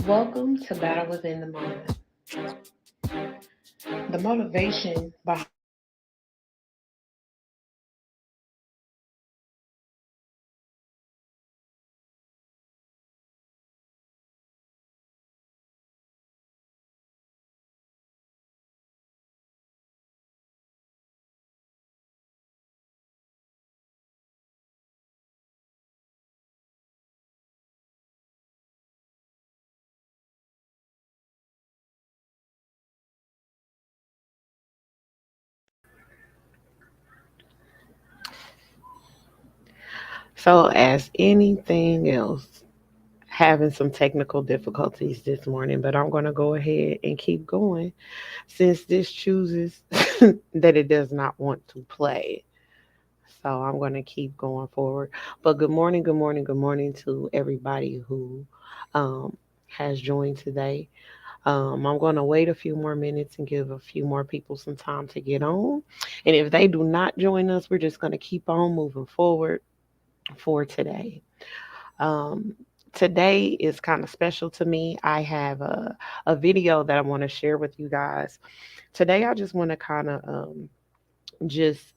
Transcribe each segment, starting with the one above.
Welcome to Battle Within the Mind. The motivation behind so as anything else, having some technical difficulties this morning, but I'm going to go ahead and keep going since this chooses that it does not want to play. So I'm going to keep going forward. But good morning to everybody who um, has joined today. I'm going to wait a few more minutes and give a few more people some time to get on. And if they do not join us, we're just going to keep on moving forward for today. Um, Today is kind of special to me. I have a video that I want to share with you guys. Today, I just want to kind of just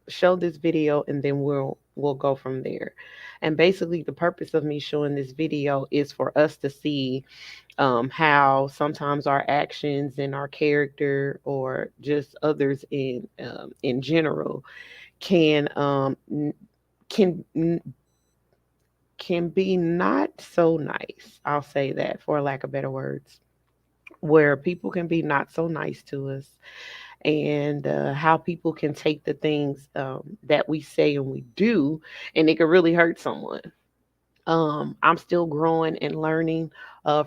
show this video and then we'll go from there. And basically, the purpose of me showing this video is for us to see how sometimes our actions and our character, or just others in general, can can can be not so nice. I'll say that for lack of better words, where people can be not so nice to us, and how people can take the things that we say and we do, and it can really hurt someone. I'm still growing and learning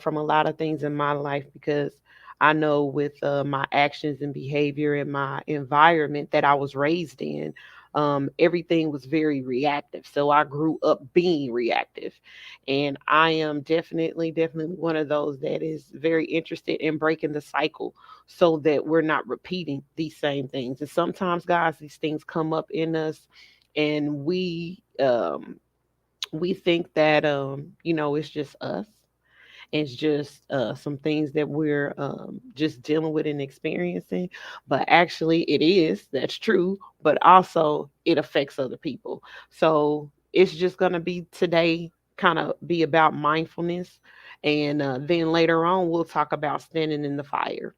from a lot of things in my life, because I know with my actions and behavior and my environment that I was raised in, everything was very reactive. So I grew up being reactive. And I am definitely one of those that is very interested in breaking the cycle so that we're not repeating these same things. And sometimes, guys, these things come up in us, and we think that it's just us. It's just some things that we're just dealing with and experiencing, but actually it is, that's true, but also it affects other people. So it's just going to be today, kind of be about mindfulness, and then later on we'll talk about standing in the fire.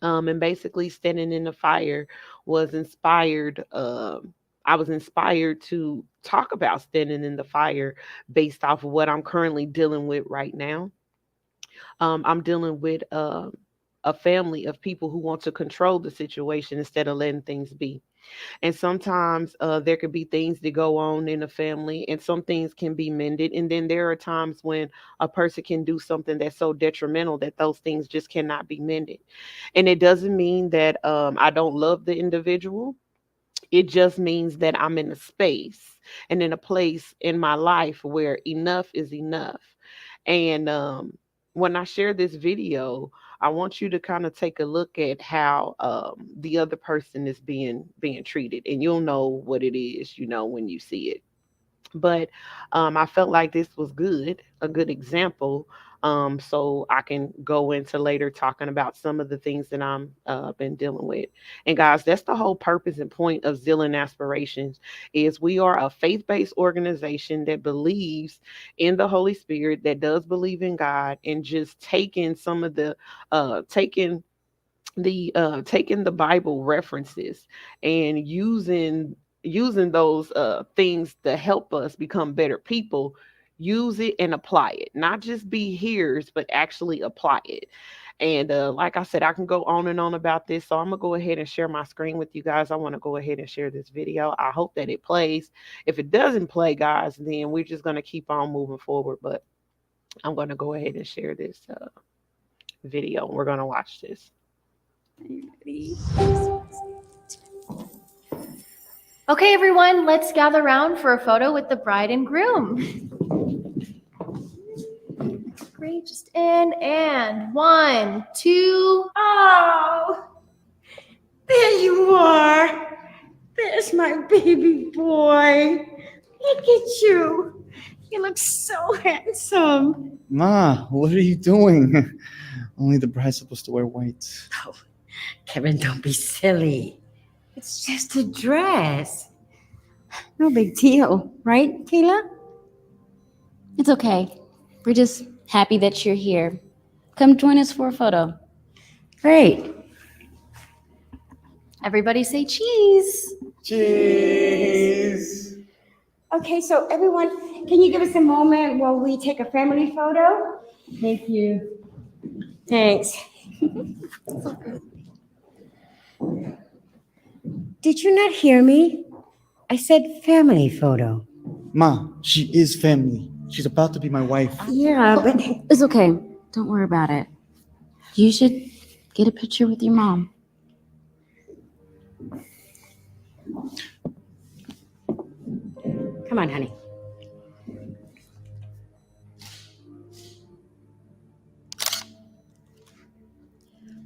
And basically, standing in the fire was inspired. I was inspired to talk about standing in the fire based off of what I'm currently dealing with right now. I'm dealing with a family of people who want to control the situation instead of letting things be. And sometimes there could be things that go on in a family, and some things can be mended. And then there are times when a person can do something that's so detrimental that those things just cannot be mended. And it doesn't mean that I don't love the individual. It just means that I'm in a space and in a place in my life where enough is enough. And when I share this video, I want you to kind of take a look at how the other person is being treated, and you'll know what it is, when you see it. But I felt like this was a good example. So I can go into later talking about some of the things that I'm been dealing with. And guys, that's the whole purpose and point of Zeal and Aspirations. Is we are a faith-based organization that believes in the Holy Spirit, that does believe in God, and just taking some of the taking the Bible references and using those things to help us become better people. Use it and apply it, not just be hearers, but actually apply it. And like I said, I can go on and on about this, so I'm gonna go ahead and share my screen with you guys. I want to go ahead and share this video. I hope that it plays. If it doesn't play, guys, then we're just gonna keep on moving forward. But I'm gonna go ahead and share this video. We're gonna watch this. Are you ready? Okay, everyone, let's gather around for a photo with the bride and groom. Great, just in, and 1, 2. Oh, there you are. There's my baby boy. Look at you. You look so handsome. Ma, what are you doing? Only the bride's supposed to wear white. Oh, Kevin, don't be silly. It's just a dress. No big deal, right, Kayla? It's okay. We're just happy that you're here. Come join us for a photo. Great. Everybody say cheese. Cheese! Okay, so everyone, can you give us a moment while we take a family photo? Thank you. Thanks. Did you not hear me? I said family photo. Ma, she is family. She's about to be my wife. Yeah, but It's okay. Don't worry about it. You should get a picture with your mom. come on, honey.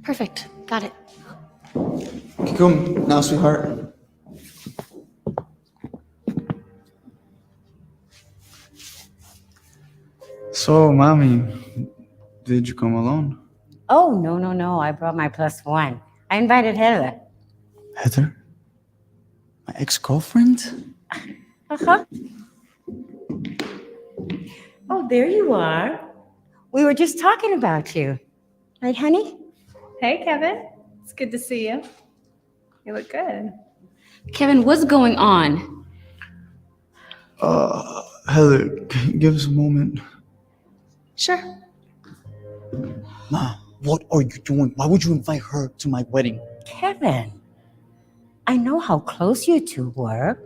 Perfect. Got it. Okay, come now, sweetheart. So, mommy, did you come alone? Oh, no. I brought my +1. I invited Heather. Heather? My ex-girlfriend? Uh-huh. Oh, there you are. We were just talking about you. Right, honey? Hey, Kevin. It's good to see you. You look good. Kevin, what's going on? Heather, can you give us a moment? Sure. Ma, what are you doing? Why would you invite her to my wedding? Kevin, I know how close you two were,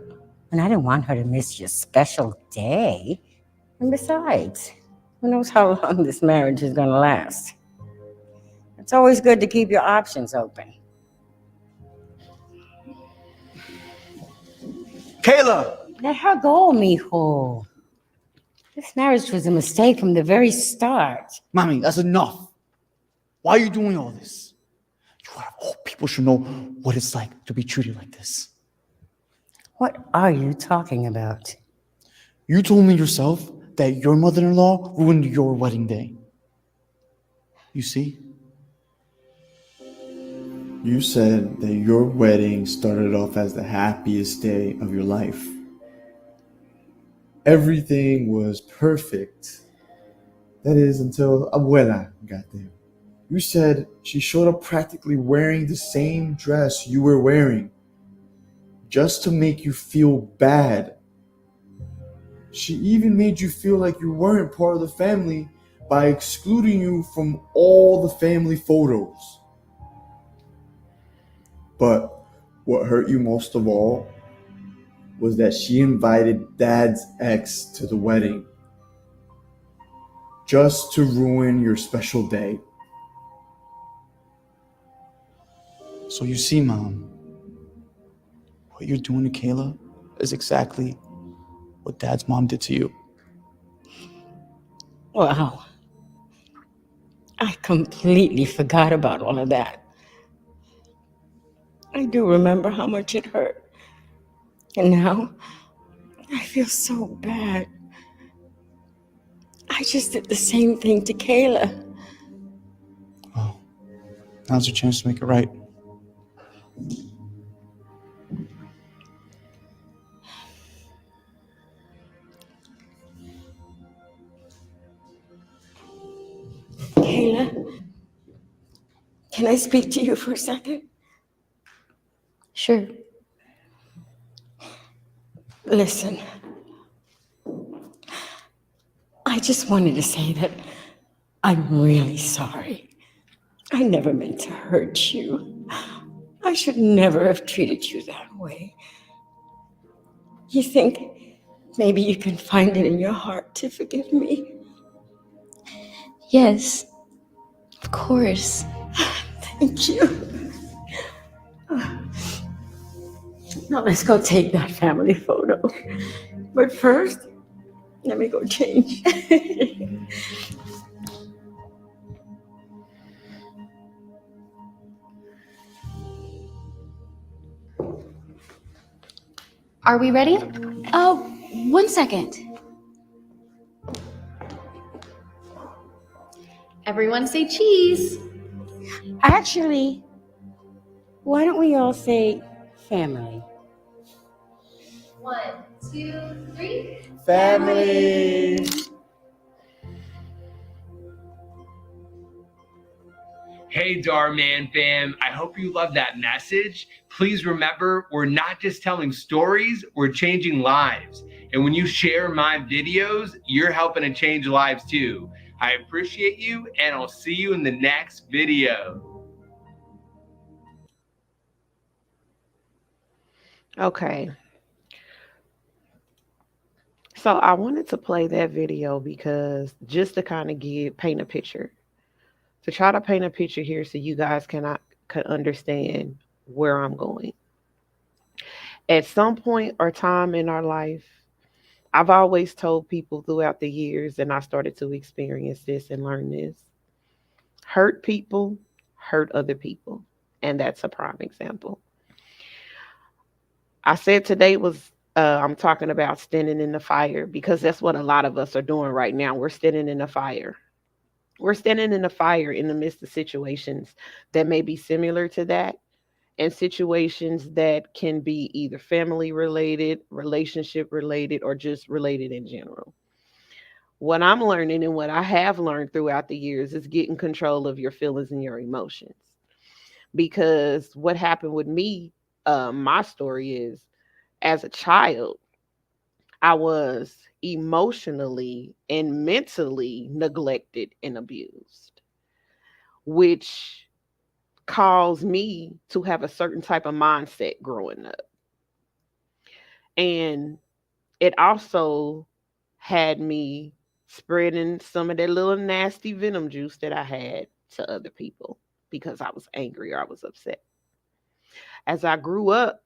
and I didn't want her to miss your special day. And besides, who knows how long this marriage is going to last? It's always good to keep your options open. Kayla! Let her go, mijo. This marriage was a mistake from the very start. Mommy, that's enough. Why are you doing all this? People should know what it's like to be treated like this. What are you talking about? You told me yourself that your mother-in-law ruined your wedding day. You see? You said that your wedding started off as the happiest day of your life. Everything was perfect. That is, until Abuela got there. You said she showed up practically wearing the same dress you were wearing, just to make you feel bad. She even made you feel like you weren't part of the family by excluding you from all the family photos. But what hurt you most of all was that she invited Dad's ex to the wedding just to ruin your special day. So you see, Mom, what you're doing to Kayla is exactly what Dad's mom did to you. Wow. I completely forgot about all of that. I do remember how much it hurt. And now, I feel so bad. I just did the same thing to Kayla. Well, now's your chance to make it right. Kayla, can I speak to you for a second? Sure. Listen, I just wanted to say that I'm really sorry. I never meant to hurt you. I should never have treated you that way. You think maybe you can find it in your heart to forgive me? Yes. Of course. Thank you. Now let's go take that family photo. But first, let me go change. Are we ready? Oh, 1 second. Everyone say cheese. Actually, why don't we all say family? 1, 2, 3. Family. Hey, Darman fam, I hope you love that message. Please remember, we're not just telling stories, we're changing lives. And when you share my videos, you're helping to change lives too. I appreciate you, and I'll see you in the next video. Okay. So I wanted to play that video because just to kind of paint a picture, to try to paint a picture here so you guys can understand where I'm going. At some point or time in our life, I've always told people throughout the years, and I started to experience this and learn this: hurt people hurt other people. And that's a prime example. I said today was, I'm talking about standing in the fire because that's what a lot of us are doing right now. We're standing in the fire. We're standing in the fire in the midst of situations that may be similar to that, and situations that can be either family related, relationship related, or just related in general. What I'm learning and what I have learned throughout the years is getting control of your feelings and your emotions. Because what happened with me, my story is, as a child, I was emotionally and mentally neglected and abused, which caused me to have a certain type of mindset growing up. And it also had me spreading some of that little nasty venom juice that I had to other people because I was angry or I was upset. As I grew up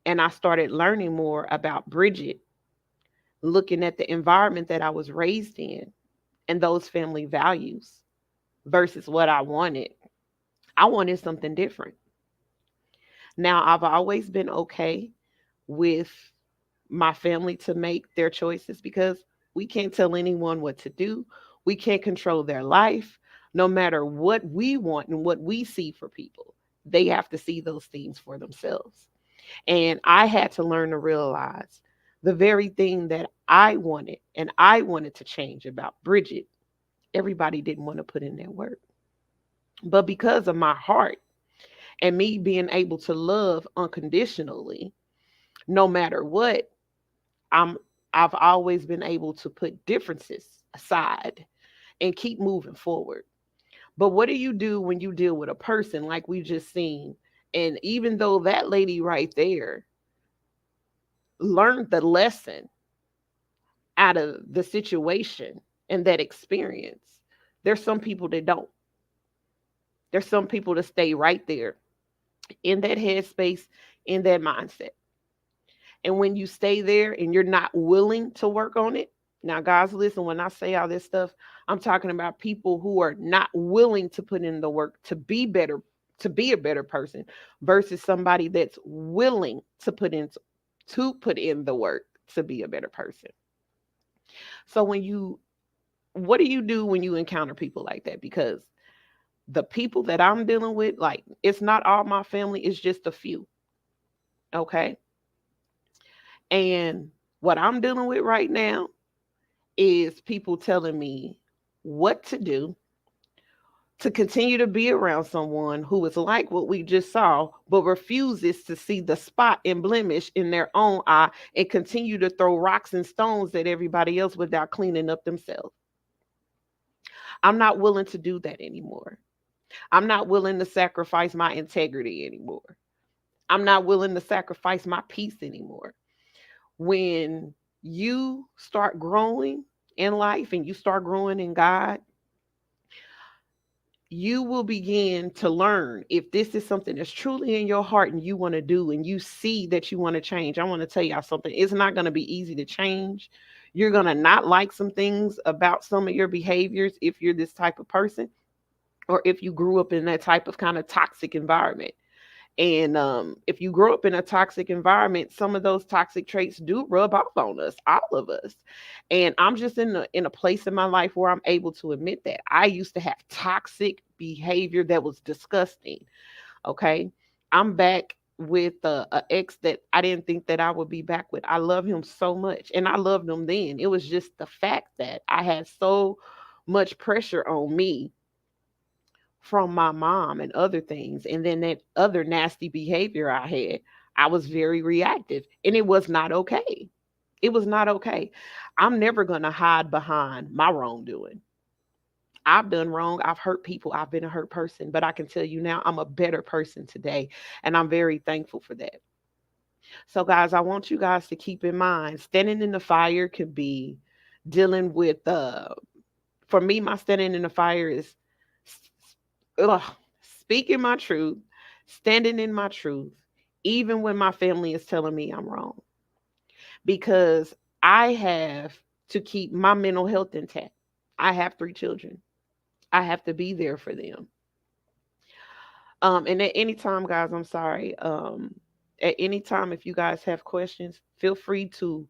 and I started learning more about Bridget, looking at the environment that I was raised in and those family values versus what I wanted something different. Now, I've always been okay with my family to make their choices because we can't tell anyone what to do. We can't control their life. No matter what we want and what we see for people, they have to see those things for themselves. And I had to learn to realize the very thing that I wanted and I wanted to change about Bridget, everybody didn't want to put in their work. But because of my heart and me being able to love unconditionally, no matter what, I'm I've always been able to put differences aside and keep moving forward. But what do you do when you deal with a person like we just seen? And even though that lady right there learned the lesson out of the situation and that experience, there's some people that don't. There's some people that stay right there in that headspace, in that mindset. And when you stay there and you're not willing to work on it, now, guys, listen, when I say all this stuff, I'm talking about people who are not willing to put in the work to be better, to be a better person, versus somebody that's willing to put in the work to be a better person. So what do you do when you encounter people like that? Because the people that I'm dealing with, like, it's not all my family, it's just a few. Okay. And what I'm dealing with right now is people telling me what to do to continue to be around someone who is like what we just saw, but refuses to see the spot and blemish in their own eye and continue to throw rocks and stones at everybody else without cleaning up themselves. I'm not willing to do that anymore. I'm not willing to sacrifice my integrity anymore. I'm not willing to sacrifice my peace anymore. When you start growing in life and you start growing in God, you will begin to learn if this is something that's truly in your heart and you want to do and you see that you want to change. I want to tell y'all something. It's not going to be easy to change. You're going to not like some things about some of your behaviors if you're this type of person or if you grew up in that type of kind of toxic environment. And if you grow up in a toxic environment, some of those toxic traits do rub off on us, all of us. And I'm just in a place in my life where I'm able to admit that I used to have toxic behavior that was disgusting. Okay, I'm back with a ex that I didn't think that I would be back with. I love him so much, and I loved him then. It was just the fact that I had so much pressure on me from my mom and other things. And then that other nasty behavior I had, I was very reactive, and it was not okay. It was not okay. I'm never going to hide behind my wrongdoing. I've done wrong. I've hurt people. I've been a hurt person, but I can tell you now I'm a better person today. And I'm very thankful for that. So, guys, I want you guys to keep in mind standing in the fire could be dealing with, for me, my standing in the fire is ugh, speaking my truth, standing in my truth, even when my family is telling me I'm wrong, because I have to keep my mental health intact. I have 3 children. I have to be there for them. And at any time, guys, I'm sorry. At any time, if you guys have questions, feel free to,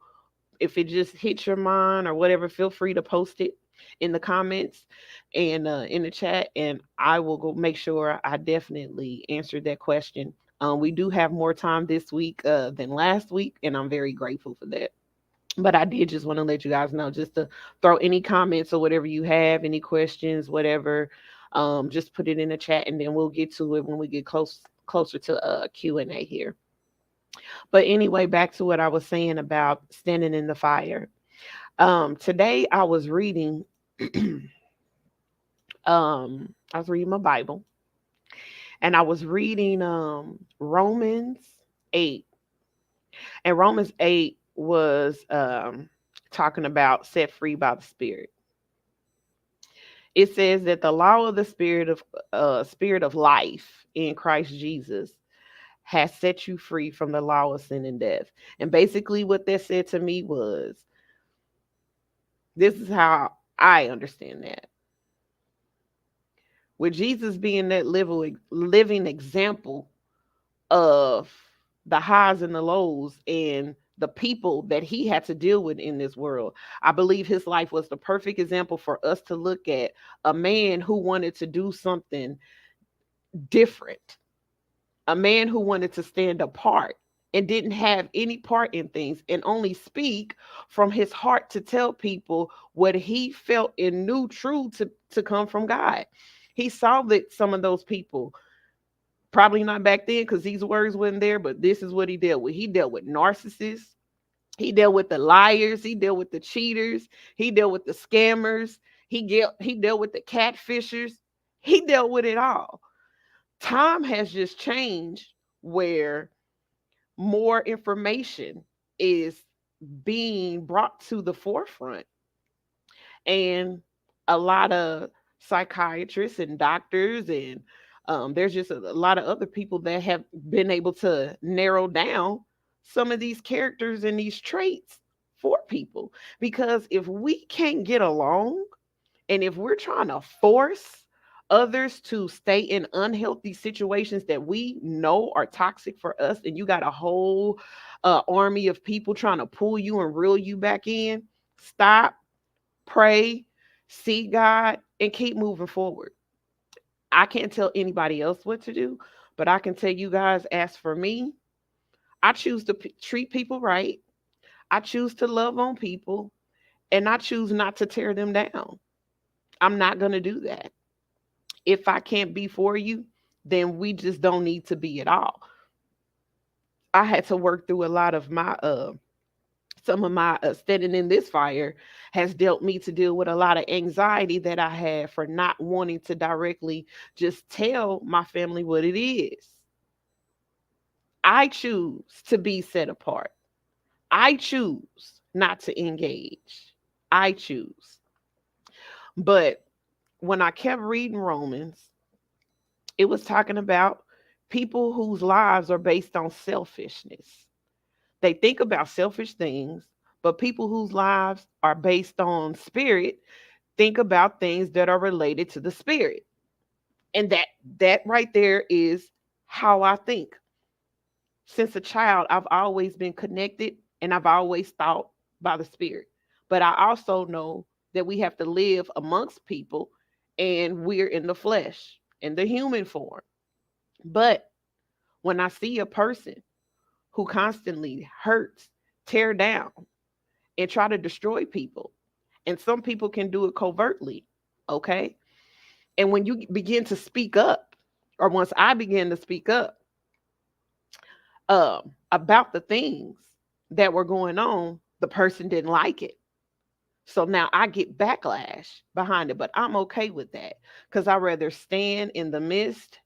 if it just hits your mind or whatever, feel free to post it in the comments and in the chat, and I will go make sure I definitely answered that question. We do have more time this week than last week, and I'm very grateful for that. But I did just want to let you guys know, just to throw any comments or whatever you have, any questions, whatever, just put it in the chat, and then we'll get to it when we get closer to Q&A here. But anyway, back to what I was saying about standing in the fire. Today I was reading, I was reading my Bible, and I was reading Romans 8. And Romans 8 was talking about set free by the Spirit. It says that the law of the spirit of life in Christ Jesus has set you free from the law of sin and death. And basically what that said to me was, this is how I understand that. With Jesus being that living example of the highs and the lows and the people that he had to deal with in this world, I believe his life was the perfect example for us to look at, a man who wanted to do something different, a man who wanted to stand apart and didn't have any part in things and only speak from his heart to tell people what he felt and knew true to come from God. He saw that some of those people, probably not back then because these words weren't there, but this is what he dealt with. He dealt with narcissists. He dealt with the liars. He dealt with the cheaters. He dealt with the scammers. He dealt with the catfishers. He dealt with it all. Time has just changed where more information is being brought to the forefront. And a lot of psychiatrists and doctors and there's just a lot of other people that have been able to narrow down some of these characters and these traits for people. Because if we can't get along, and if we're trying to force others to stay in unhealthy situations that we know are toxic for us, and you got a whole army of people trying to pull you and reel you back in, stop, pray, seek God, and keep moving forward. I can't tell anybody else what to do, but I can tell you guys, as for me, I choose to treat people right. I choose to love on people, and I choose not to tear them down. I'm not going to do that. If I can't be for you, then we just don't need to be at all. I had to work through a lot of my some of my standing in this fire has dealt me to deal with a lot of anxiety that I had for not wanting to directly just tell my family what it is. I choose to be set apart. I choose not to engage. I choose. But when I kept reading Romans, it was talking about people whose lives are based on selfishness. They think about selfish things, but people whose lives are based on spirit think about things that are related to the spirit. And that right there is how I think. Since a child, I've always been connected and I've always thought by the Spirit. But I also know that we have to live amongst people and we're in the flesh, in the human form. But when I see a person who constantly hurts, tear down, and try to destroy people, and some people can do it covertly, okay? And when you begin to speak up, or once I begin to speak up about the things that were going on, the person didn't like it. So now I get backlash behind it, but I'm okay with that because I rather stand in the midst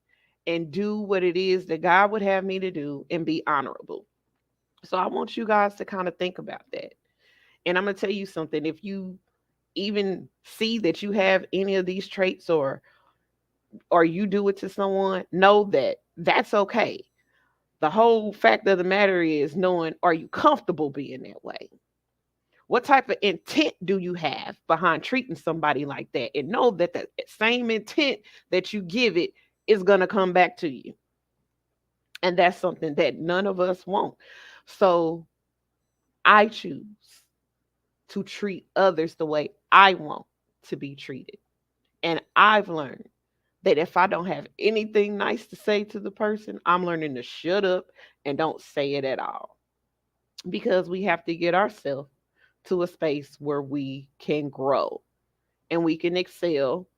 and do what it is that God would have me to do and be honorable. So I want you guys to kind of think about that. And I'm going to tell you something. If you even see that you have any of these traits or you do it to someone, know that that's okay. The whole fact of the matter is knowing, are you comfortable being that way? What type of intent do you have behind treating somebody like that? And know that the same intent that you give it is going to come back to you. And that's something that none of us want. So I choose to treat others the way I want to be treated. And I've learned that if I don't have anything nice to say to the person, I'm learning to shut up and don't say it at all. Because we have to get ourselves to a space where we can grow and we can excel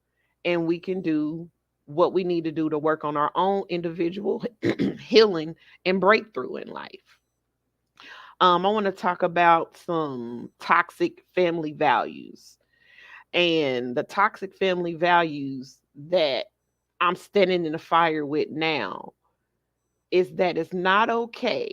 and we can do what we need to do to work on our own individual healing and breakthrough in life. I want to talk about some toxic family values. And the toxic family values that I'm standing in the fire with now is that it's not okay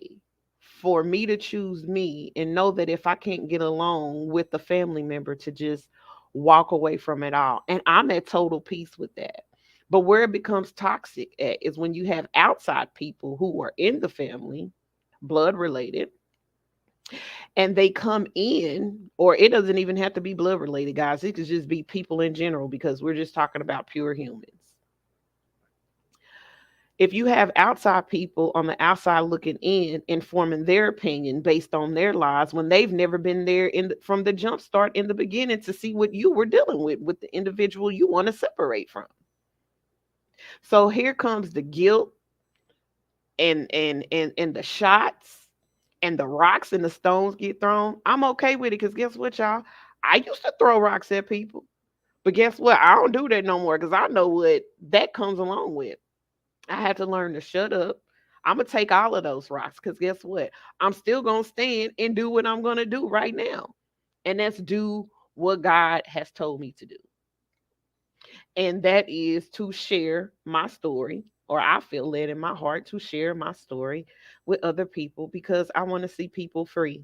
for me to choose me and know that if I can't get along with the family member to just walk away from it all. And I'm at total peace with that. But where it becomes toxic at is when you have outside people who are in the family, blood related, and they come in, or it doesn't even have to be blood related, guys. It could just be people in general because we're just talking about pure humans. If you have outside people on the outside looking in and forming their opinion based on their lives when they've never been there from the jump start in the beginning to see what you were dealing with the individual you want to separate from. So here comes the guilt and the shots and the rocks and the stones get thrown. I'm okay with it because guess what, y'all? I used to throw rocks at people. But guess what? I don't do that no more because I know what that comes along with. I had to learn to shut up. I'm going to take all of those rocks because guess what? I'm still going to stand and do what I'm going to do right now. And that's do what God has told me to do. And that is to share my story, or I feel led in my heart to share my story with other people because I want to see people free.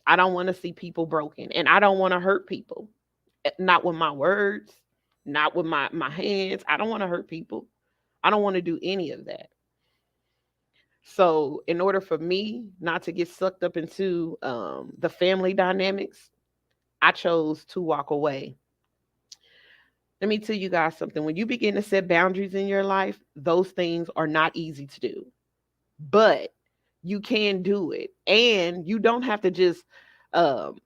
I don't want to see people broken and I don't want to hurt people. Not with my words, not with my hands. I don't want to hurt people. I don't want to do any of that. So, in order for me not to get sucked up into the family dynamics, I chose to walk away. Let me tell you guys something. When you begin to set boundaries in your life, those things are not easy to do, but you can do it. And you don't have to just, um,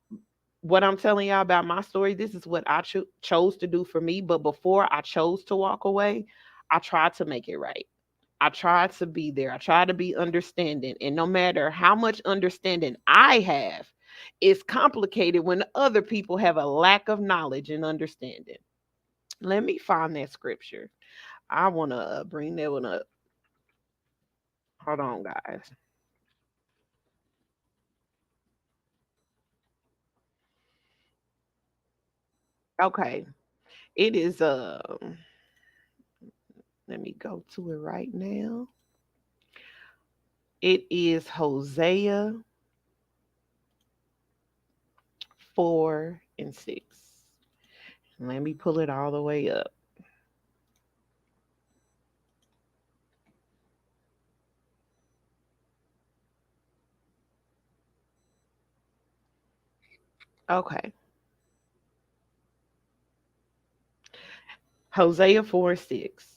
what I'm telling y'all about my story, this is what I chose to do for me. But before I chose to walk away, I tried to make it right. I tried to be there. I tried to be understanding. And no matter how much understanding I have, it's complicated when other people have a lack of knowledge and understanding. Let me find that scripture. I want to bring that one up. Hold on, guys. Okay. It is let me go to it right now. It is Hosea 4 and 6. Let me pull it all the way up. Okay. Hosea 4 and 6.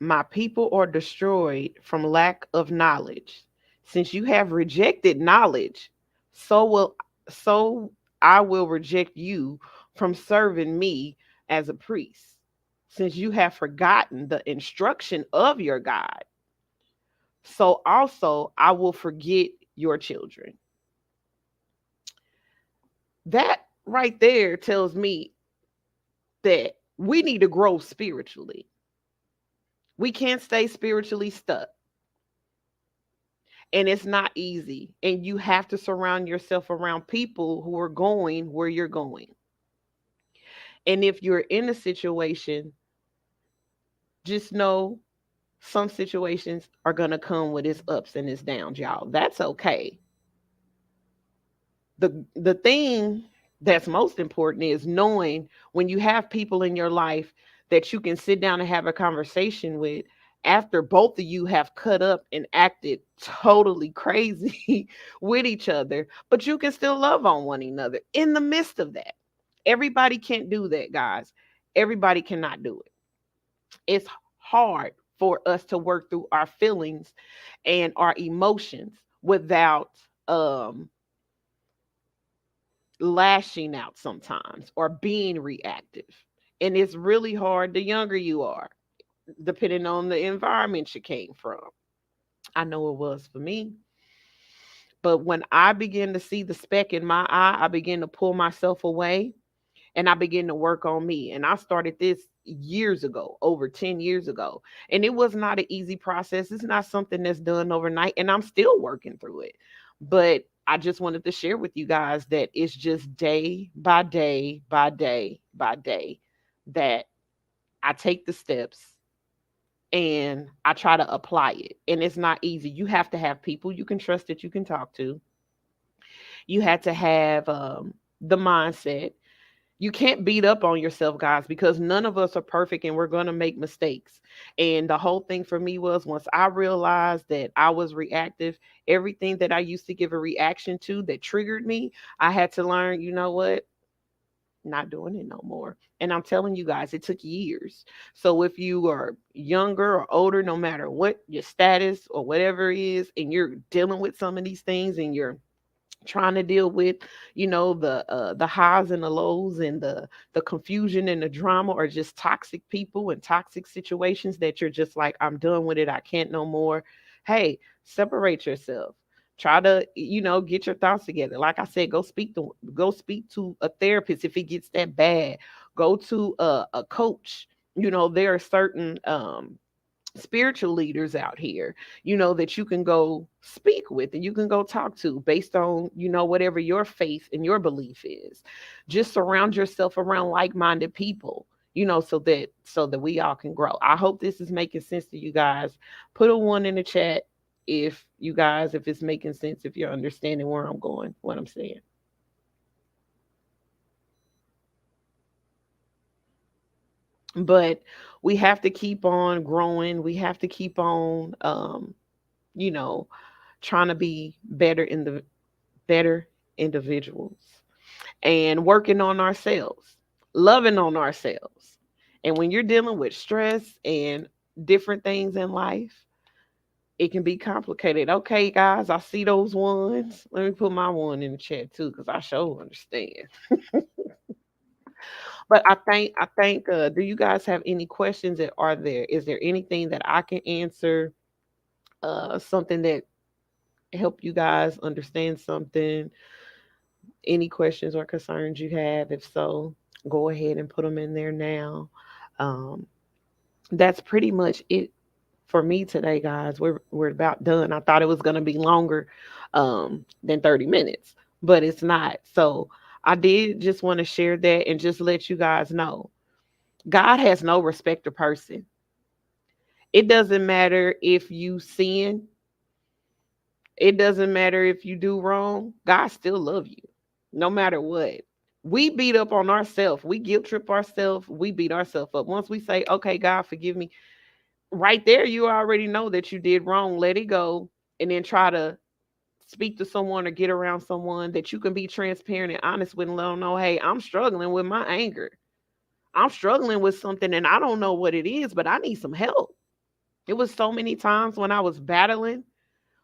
My people are destroyed from lack of knowledge. Since you have rejected knowledge, so will so I will reject you from serving me as a priest. Since you have forgotten the instruction of your God, so also I will forget your children. That right there tells me that we need to grow spiritually. We can't stay spiritually stuck. And it's not easy. And you have to surround yourself around people who are going where you're going. And if you're in a situation, just know some situations are going to come with its ups and its downs, y'all. That's okay. The thing that's most important is knowing when you have people in your life that you can sit down and have a conversation with after both of you have cut up and acted totally crazy with each other, but you can still love on one another in the midst of that. Everybody can't do that, guys. Everybody cannot do it. It's hard for us to work through our feelings and our emotions without um lashing out sometimes or being reactive. And it's really hard the younger you are, depending on the environment you came from. I know it was for me. But when I begin to see the speck in my eye, I begin to pull myself away and I begin to work on me. And I started this years ago, over 10 years ago. And it was not an easy process. It's not something that's done overnight. And I'm still working through it. But I just wanted to share with you guys that it's just day by day by day by day that I take the steps and I try to apply it. And it's not easy. You have to have people you can trust that you can talk to. You had to have the mindset. You can't beat up on yourself, guys, because none of us are perfect and we're going to make mistakes. And the whole thing for me was once I realized that I was reactive, everything that I used to give a reaction to that triggered me, I had to learn, you know what? Not doing it no more. And I'm telling you guys, it took years. So if you are younger or older, no matter what your status or whatever it is, and you're dealing with some of these things and you're trying to deal with the highs and the lows and the confusion and the drama or just toxic people and toxic situations that you're just like, I'm done with it, I can't no more. Hey, separate yourself. Try to get your thoughts together. Like I said, go speak to a therapist if it gets that bad. Go to a coach. There are certain spiritual leaders out here, that you can go speak with and you can go talk to based on, whatever your faith and your belief is. Just surround yourself around like-minded people, so that we all can grow. I hope this is making sense to you guys. Put a one in the chat if it's making sense, if you're understanding where I'm going, what I'm saying. But we have to keep on growing. We have to keep on you know trying to be better individuals and working on ourselves, loving on ourselves. And when you're dealing with stress and different things in life, it can be complicated. Okay, guys, I see those ones. Let me put my one in the chat too, because I sure understand. But I think do you guys have any questions that are there? Is there anything that I can answer? Something that help you guys understand something? Any questions or concerns you have? If so, go ahead and put them in there now. Um, that's pretty much it for me today, guys. We're about done. I thought it was gonna be longer than 30 minutes, but it's not. So I did just want to share that and just let you guys know. God has no respect of person. It doesn't matter if you sin. It doesn't matter if you do wrong. God still love you, no matter what. We beat up on ourselves. We guilt trip ourselves. We beat ourselves up. Once we say, "Okay, God, forgive me," right there, you already know that you did wrong. Let it go, and then try to speak to someone or get around someone that you can be transparent and honest with and let them know, "Hey, I'm struggling with my anger. I'm struggling with something, and I don't know what it is, but I need some help." It was so many times when I was battling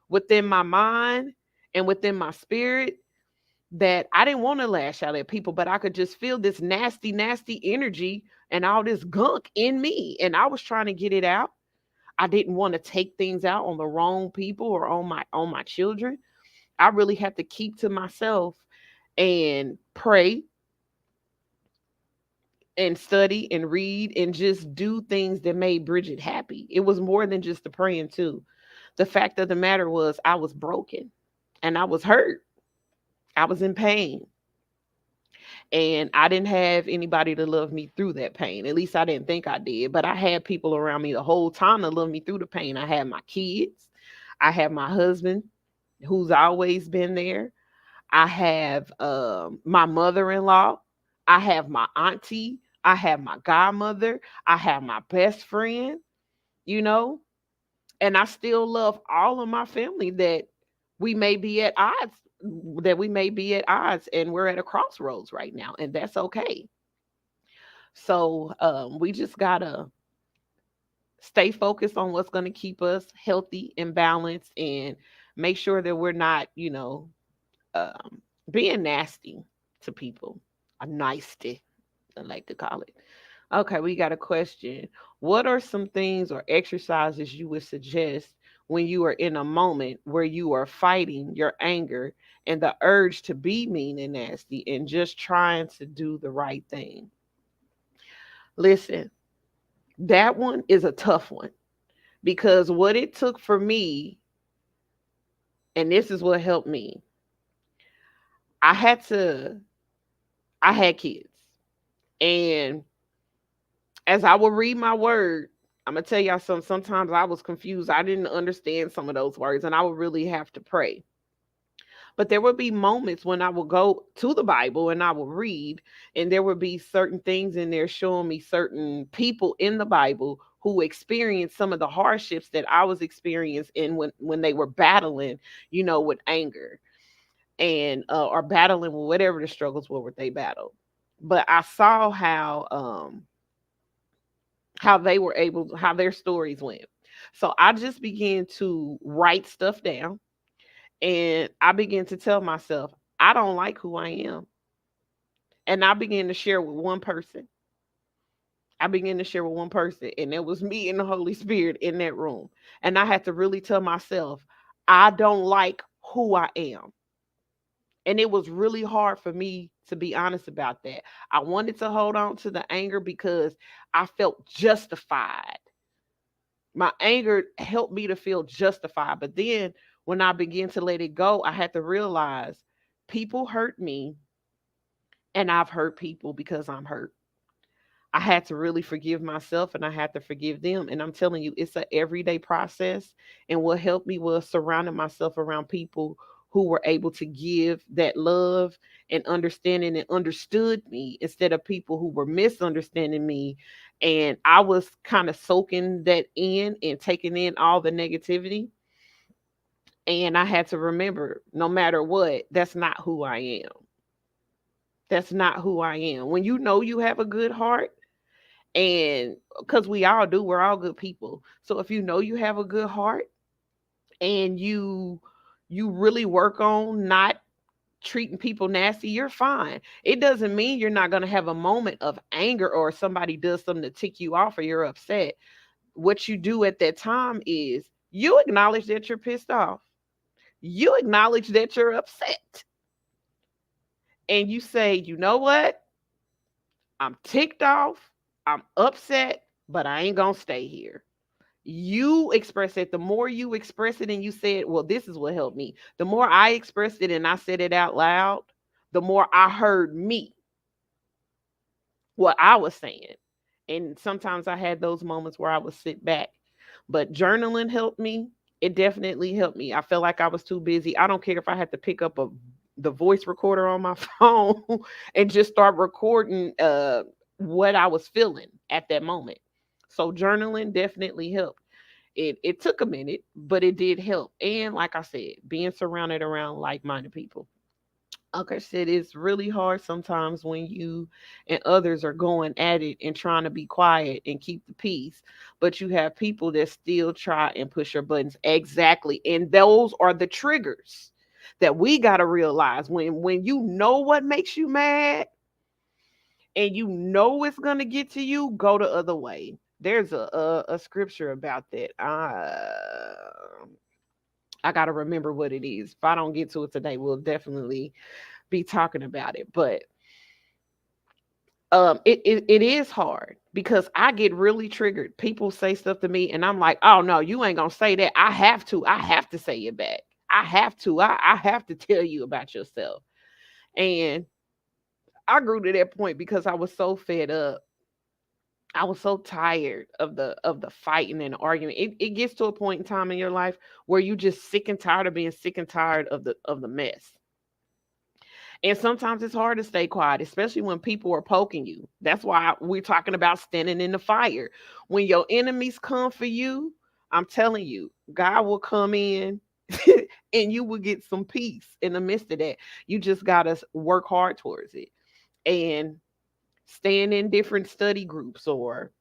within my mind and within my spirit that I didn't want to lash out at people, but I could just feel this nasty, nasty energy and all this gunk in me. And I was trying to get it out. I didn't want to take things out on the wrong people or on my children. I really had to keep to myself and pray and study and read and just do things that made Bridget happy. It was more than just the praying too. The fact of the matter was I was broken and I was hurt. I was in pain. And I didn't have anybody to love me through that pain. At least I didn't think I did. But I had people around me the whole time to love me through the pain. I had my kids. I have my husband who's always been there. I have my mother-in-law. I have my auntie. I have my godmother. I have my best friend, you know, and I still love all of my family we may be at odds, that we may be at odds and we're at a crossroads right now, and that's okay. So we just gotta stay focused on what's going to keep us healthy and balanced and make sure that we're not, being nasty to people. A nicety, I like to call it. Okay, we got a question. What are some things or exercises you would suggest when you are in a moment where you are fighting your anger and the urge to be mean and nasty and just trying to do the right thing? Listen, that one is a tough one because what it took for me, and this is what helped me, I had kids. And as I would read my word, I'm gonna tell y'all something. Sometimes I was confused. I didn't understand some of those words, and I would really have to pray. But there would be moments when I would go to the Bible and I would read, and there would be certain things in there showing me certain people in the Bible who experienced some of the hardships that I was experiencing when they were battling, with anger and or battling with whatever the struggles were what they battled. But I saw how they were able, how their stories went. So I just began to write stuff down and I began to tell myself, I don't like who I am. And I began to share with one person. I began to share with one person, and it was me and the Holy Spirit in that room. And I had to really tell myself, I don't like who I am. And it was really hard for me to be honest about that. I wanted to hold on to the anger because I felt justified. My anger helped me to feel justified. But then when I began to let it go, I had to realize people hurt me and I've hurt people because I'm hurt. I had to really forgive myself and I had to forgive them. And I'm telling you, it's an everyday process. And what helped me was surrounding myself around people who were able to give that love and understanding and understood me instead of people who were misunderstanding me. And I was kind of soaking that in and taking in all the negativity. And I had to remember, no matter what, that's not who I am. That's not who I am. When you know you have a good heart, and because we all do, we're all good people. So if you know you have a good heart and you really work on not treating people nasty, you're fine. It doesn't mean you're not going to have a moment of anger or somebody does something to tick you off or you're upset. What you do at that time is you acknowledge that you're pissed off. You acknowledge that you're upset. And you say, you know what? I'm ticked off. I'm upset, but I ain't going to stay here. You express it. The more you express it and you say it, well, this is what helped me. The more I expressed it and I said it out loud, the more I heard me, what I was saying. And sometimes I had those moments where I would sit back. But journaling helped me. It definitely helped me. I felt like I was too busy. I don't care if I had to pick up the voice recorder on my phone and just start recording what I was feeling at that moment. So journaling definitely helped. It took a minute, but it did help. And like I said, being surrounded around like-minded people. Like I said, it's really hard sometimes when you and others are going at it and trying to be quiet and keep the peace, but you have people that still try and push your buttons. Exactly. And those are the triggers that we got to realize when you know what makes you mad and you know it's going to get to you, go the other way. There's a scripture about that. I got to remember what it is. If I don't get to it today, we'll definitely be talking about it. But it is hard because I get really triggered. People say stuff to me and I'm like, oh no, you ain't gonna say that. I have to say it back. I have to tell you about yourself. And I grew to that point because I was so fed up. I was so tired of the fighting and the argument. It gets to a point in time in your life where you just sick and tired of being sick and tired of the mess. And sometimes it's hard to stay quiet, especially when people are poking you. That's why we're talking about standing in the fire. When your enemies come for you, I'm telling you, God will come in and you will get some peace in the midst of that. You just got to work hard towards it and staying in different study groups or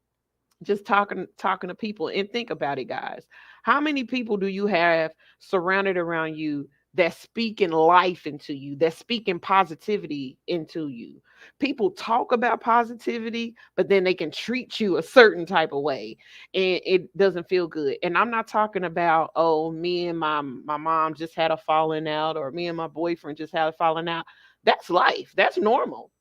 just talking to people and think about it, guys. How many people do you have surrounded around you that speaking life into you, that speaking positivity into you? People talk about positivity, but then they can treat you a certain type of way and it doesn't feel good. And I'm not talking about, oh, me and my mom just had a falling out or me and my boyfriend just had a falling out. That's life. That's normal.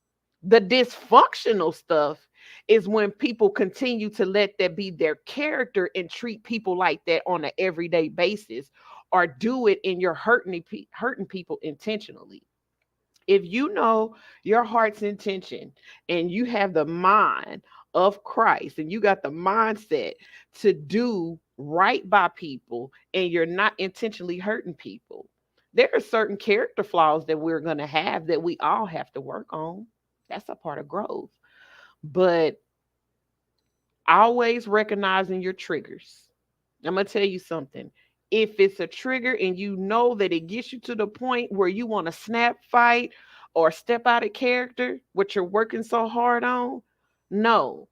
The dysfunctional stuff is when people continue to let that be their character and treat people like that on an everyday basis or do it and you're hurting people intentionally. If you know your heart's intention and you have the mind of Christ and you got the mindset to do right by people and you're not intentionally hurting people, there are certain character flaws that we're going to have that we all have to work on. That's a part of growth. But always recognizing your triggers. I'm going to tell you something. If it's a trigger and you know that it gets you to the point where you want to snap, fight, or step out of character, what you're working so hard on, know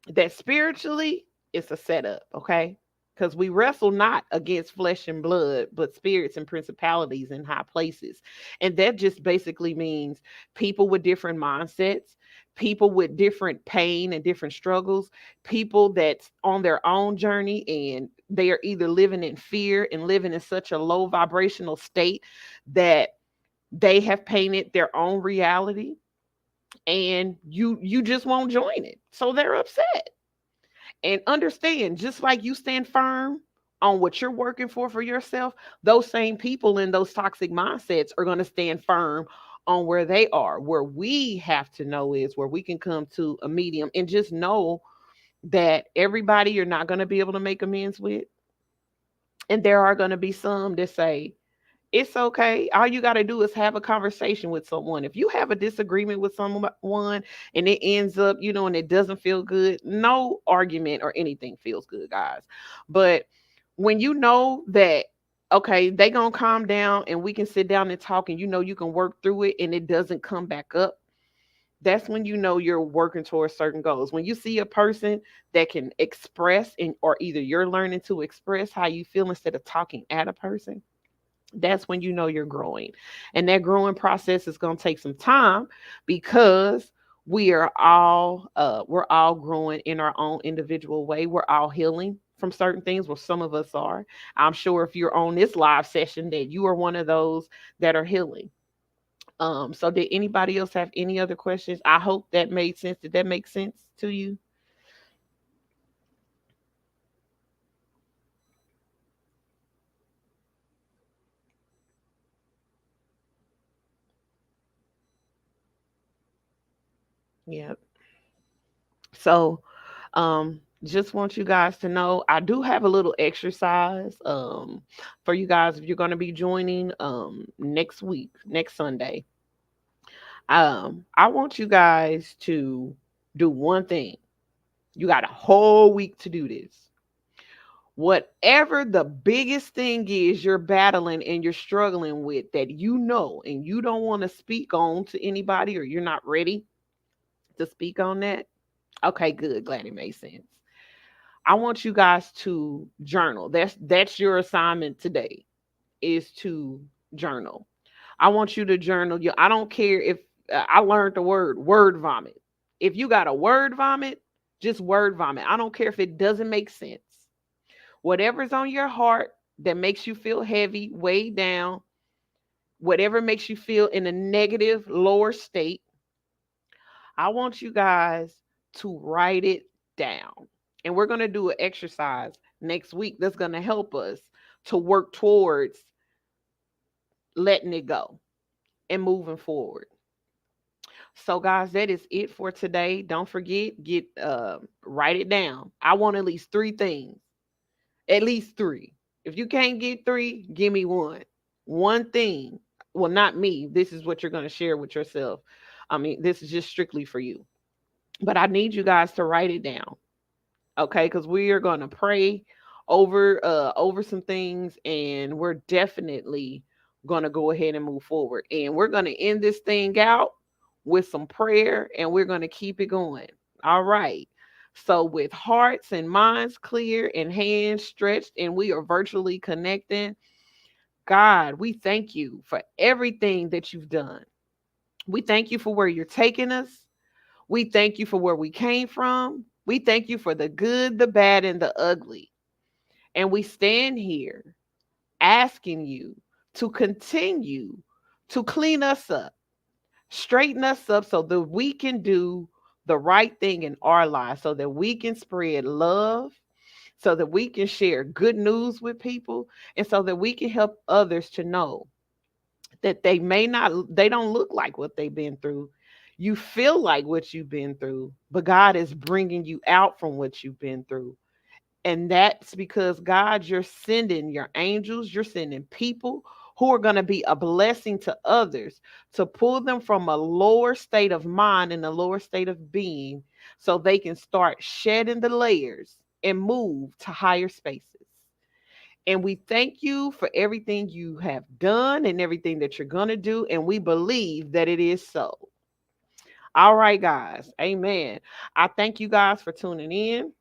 that spiritually it's a setup, okay? Because we wrestle not against flesh and blood, but spirits and principalities in high places. And that just basically means people with different mindsets, people with different pain and different struggles, people that's on their own journey and they are either living in fear and living in such a low vibrational state that they have painted their own reality and you just won't join it. So they're upset. And understand, just like you stand firm on what you're working for yourself, those same people in those toxic mindsets are going to stand firm on where they are. Where we have to know is where we can come to a medium and just know that everybody you're not going to be able to make amends with. And there are going to be some that say, it's okay. All you got to do is have a conversation with someone. If you have a disagreement with someone and it ends up, and it doesn't feel good, no argument or anything feels good, guys. But when you know that, okay, they going to calm down and we can sit down and talk and you can work through it and it doesn't come back up, that's when you know you're working towards certain goals. When you see a person that can express or either you're learning to express how you feel instead of talking at a person, that's when you know you're growing. And that growing process is going to take some time because we're all growing in our own individual way. We're all healing from certain things. Well, some of us are. I'm sure if you're on this live session that you are one of those that are healing. So did anybody else have any other questions? I hope that made sense. Did that make sense to you? Yeah. So just want you guys to know I do have a little exercise for you guys if you're going to be joining next week, next Sunday. I want you guys to do one thing. You got a whole week to do this. Whatever the biggest thing is you're battling and you're struggling with that you know and you don't want to speak on to anybody or you're not ready to speak on that. Okay, good. Glad it made sense. I want you guys to journal. That's your assignment today is to journal. I want you to journal. I don't care if I learned the word vomit. If you got a word vomit, just word vomit. I don't care if it doesn't make sense. Whatever's on your heart that makes you feel heavy, weighed down, whatever makes you feel in a negative, lower state, I want you guys to write it down. And we're going to do an exercise next week that's going to help us to work towards letting it go and moving forward. So, guys, that is it for today. Don't forget, write it down. I want at least 3 things. At least 3. If you can't get 3, give me one. One thing. Well, not me. This is what you're going to share with yourself. I mean, this is just strictly for you. But I need you guys to write it down. Okay? Because we are going to pray over some things, and we're definitely going to go ahead and move forward. And we're going to end this thing out with some prayer, and we're going to keep it going. All right. So with hearts and minds clear and hands stretched, and we are virtually connecting, God, we thank you for everything that you've done. We thank you for where you're taking us. We thank you for where we came from. We thank you for the good, the bad, and the ugly. And we stand here asking you to continue to clean us up, straighten us up so that we can do the right thing in our lives, so that we can spread love, so that we can share good news with people, and so that we can help others to know that they don't look like what they've been through. You feel like what you've been through, but God is bringing you out from what you've been through. And that's because, God, you're sending your angels, you're sending people who are going to be a blessing to others to pull them from a lower state of mind and a lower state of being so they can start shedding the layers and move to higher spaces. And we thank you for everything you have done and everything that you're going to do. And we believe that it is so. All right, guys. Amen. I thank you guys for tuning in.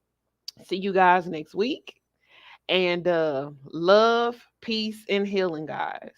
See you guys next week. And love, peace, and healing, guys.